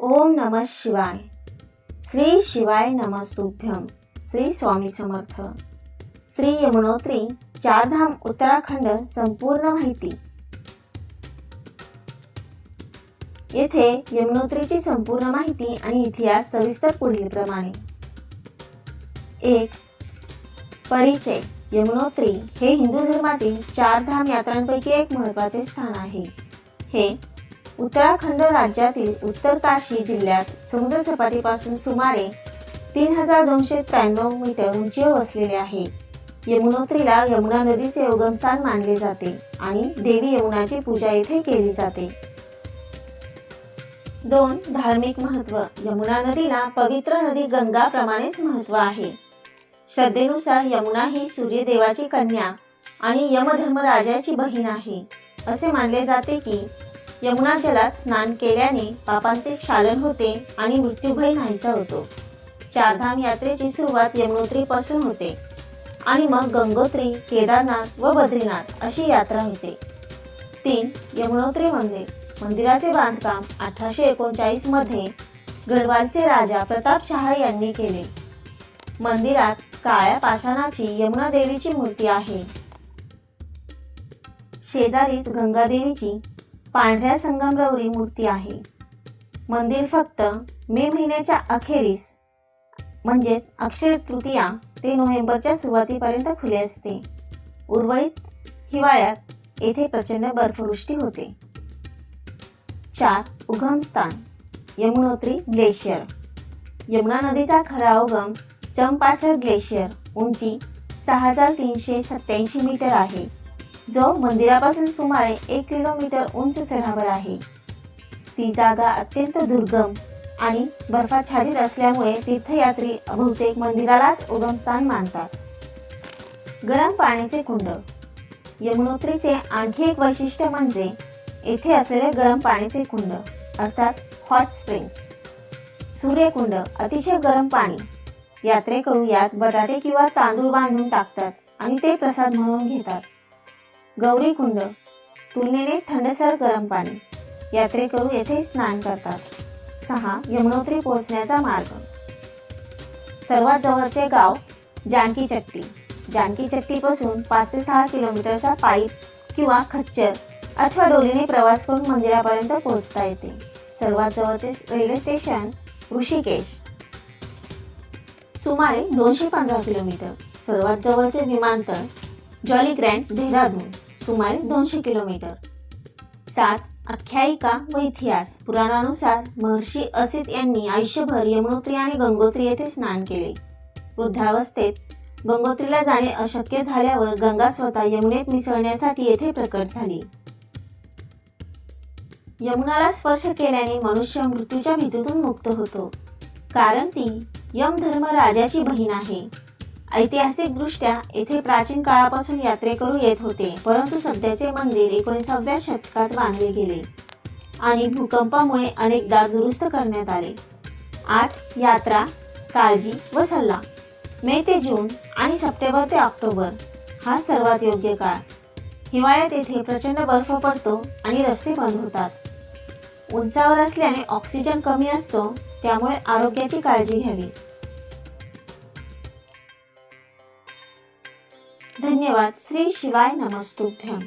ओम नमः शिवाय. श्री शिवाय नमस्तुभ्यं. श्री स्वामी समर्थ. श्री यमुनोत्री चारधाम उत्तराखंड संपूर्ण माहिती. येथे यमुनोत्रीची संपूर्ण माहिती आणि इतिहास सविस्तर पुढील प्रमाणे. 1. परिचय. यमुनोत्री हे हिंदू धर्मातील चारधाम यात्रांपैकी एक महत्त्वाचे स्थान आहे. हे उत्तराखंड राज्यातील उत्तरकाशी जिल्ह्यात समुद्रसपाटीपासून सुमारे 3293 मीटर उंचीवर वसलेले आहे. यमुनोत्रीला यमुना नदीचे उगमस्थान मानले जाते आणि देवी यमुनाची पूजा येथे केली जाते. 2. धार्मिक महत्त्व. यमुना नदीला पवित्र नदी गंगा प्रमाणेच महत्त्व आहे. श्रद्धेनुसार यमुना ही सूर्यदेवाची कन्या आणि यमधर्मराजाची बहीण आहे. असे मानले जाते की यमुना जलात स्नान केल्याने पापांचे क्षालन होते आणि मृत्यूभय नाहीसा होतो. चारधाम यात्रेची सुरुवात यमुनोत्रीपासून होते आणि मग गंगोत्री, केदारनाथ व बद्रीनाथ अशी यात्रा होते. 3. यमुनोत्री मंदिर. मंदिराचे बांधकाम 1839 मध्ये गढवालचे राजा प्रतापशहा यांनी केले. मंदिरात काळ्या पाषाणाची यमुना देवीची मूर्ती आहे. शेजारीच गंगा देवीची पांढऱ्या संगमरवरी मूर्ती आहे. मंदिर फक्त मे महिन्याच्या अखेरीस म्हणजेच अक्षय तृतीया ते नोव्हेंबरच्या सुरुवातीपर्यंत खुले असते. उर्वरित हिवाळ्यात येथे प्रचंड बर्फवृष्टी होते. 4. उगमस्थान. यमुनोत्री ग्लेशियर. यमुना नदीचा खरा उगम चंपासर ग्लेशियर, उंची 6387 मीटर आहे, जो मंदिरापासून सुमारे 1 किलोमीटर उंच चढावर आहे. ती जागा अत्यंत दुर्गम आणि बर्फाच्छादित असल्यामुळे तीर्थयात्री बहुतेक मंदिरालाच उगमस्थान मानतात. गरम पाण्याचे कुंड. यमुनोत्रीचे आणखी एक वैशिष्ट्य म्हणजे येथे असलेले गरम पाण्याचे कुंड अर्थात हॉट स्प्रिंग्स. सूर्यकुंड. अतिशय गरम पाणी. यात्रेकरू यात बटाटे किंवा तांदूळ बांधून टाकतात आणि ते प्रसाद म्हणून घेतात. गौरी कुंड. तुलनेने थंडसर गरम पाणी. यात्रेकरू येथे स्नान करतात. 6. यमुनोत्री पोहोचण्याचा मार्ग. सर्वात जवळचे गाव जानकी चट्टी. जानकी चट्टीपासून 5 ते 6 किलोमीटरचा पायी किंवा खच्चर अथवा डोलीने प्रवास करून मंदिरापर्यंत पोहोचता येते. सर्वात जवळचे रेल्वे स्टेशन ऋषिकेश, सुमारे 215 किलोमीटर. सर्वात जवळचे विमानतळ जॉली ग्रँड, देहरादून, सुमारे 200 किलोमीटर. 7. आख्यायिका व इतिहास. पुराणानुसार महर्षी असित यांनी आयुष्यभर यमुनोत्री आणि गंगोत्री येथे स्नान केले. वृद्धावस्थेत गंगोत्रीला जाणे अशक्य झाल्यावर गंगा स्वतः यमुनेत मिसळण्यासाठी येथे प्रकट झाली. यमुनाला स्पर्श केल्याने मनुष्य मृत्यूच्या भीतीतून मुक्त होतो, कारण ती यमधर्मराजाची बहीण आहे. ऐतिहासिकदृष्ट्या येथे प्राचीन काळापासून यात्रेकरू येत होते, परंतु सध्याचे मंदिर 19व्या शतकात बांधले गेले आणि भूकंपामुळे अनेकदा दुरुस्त करण्यात आले. 8. यात्रा, काळजी व सल्ला. मे ते जून आणि सप्टेंबर ते ऑक्टोबर हा सर्वात योग्य काळ. हिवाळ्यात येथे प्रचंड बर्फ पडतो आणि रस्ते बंद होतात. उंचावर असल्याने ऑक्सिजन कमी असतो, त्यामुळे आरोग्याची काळजी घ्यावी. धन्यवाद. श्री शिवाय नमस्तुभ्यं.